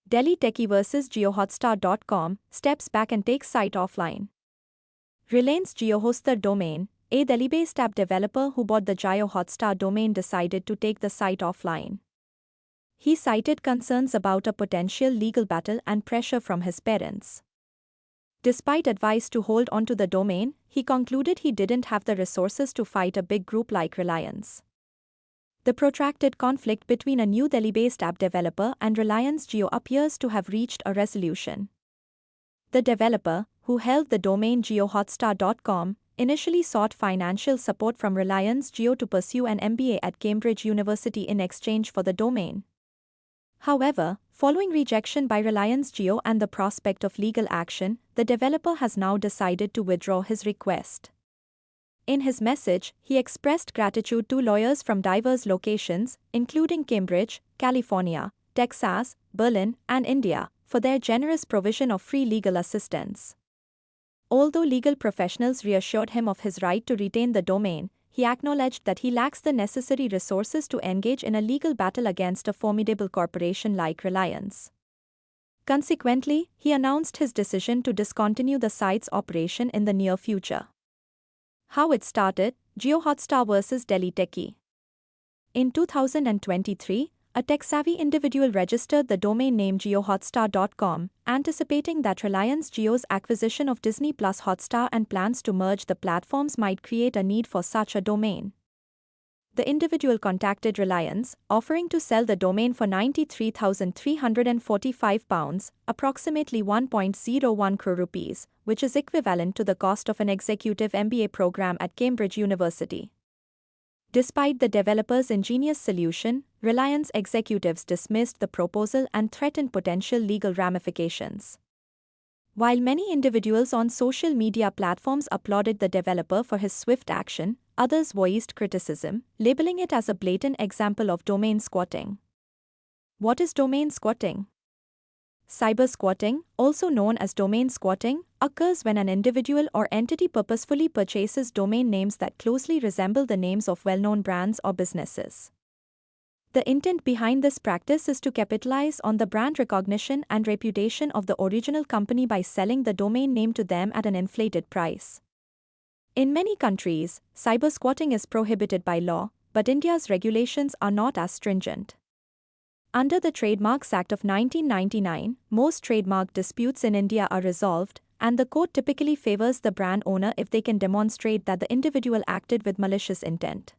Delhi Techie vs Jiohotstar.com steps back and takes site offline. Relaince JioHostar Domain, a Delhi-based app developer who bought the Jiohotstar domain, decided to take the site offline. He cited concerns about a potential legal battle and pressure from his parents. Despite advice to hold onto the domain, he concluded he didn't have the resources to fight a big group like Reliance. The protracted conflict between a New Delhi-based app developer and Reliance Jio appears to have reached a resolution. The developer, who held the domain Jiohotstar.com, initially sought financial support from Reliance Jio to pursue an MBA at Cambridge University in exchange for the domain. However, following rejection by Reliance Jio and the prospect of legal action, the developer has now decided to withdraw his request. In his message, he expressed gratitude to lawyers from diverse locations, including Cambridge, California, Texas, Berlin, and India, for their generous provision of free legal assistance. Although legal professionals reassured him of his right to retain the domain, he acknowledged that he lacks the necessary resources to engage in a legal battle against a formidable corporation like Reliance. Consequently, he announced his decision to discontinue the site's operation in the near future. How it started: Jiohotstar vs Delhi Techie. In 2023, a tech-savvy individual registered the domain name Jiohotstar.com, anticipating that Reliance Jio's acquisition of Disney Plus Hotstar and plans to merge the platforms might create a need for such a domain. The individual contacted Reliance, offering to sell the domain for £93,345, approximately 1.01 crore rupees, which is equivalent to the cost of an executive MBA program at Cambridge University. Despite the developer's ingenious solution, Reliance executives dismissed the proposal and threatened potential legal ramifications. While many individuals on social media platforms applauded the developer for his swift action, others voiced criticism, labeling it as a blatant example of domain squatting. What is domain squatting? Cyber squatting, also known as domain squatting, occurs when an individual or entity purposefully purchases domain names that closely resemble the names of well-known brands or businesses. The intent behind this practice is to capitalize on the brand recognition and reputation of the original company by selling the domain name to them at an inflated price. In many countries, cyber squatting is prohibited by law, but India's regulations are not as stringent. Under the Trademarks Act of 1999, most trademark disputes in India are resolved, and the court typically favors the brand owner if they can demonstrate that the individual acted with malicious intent.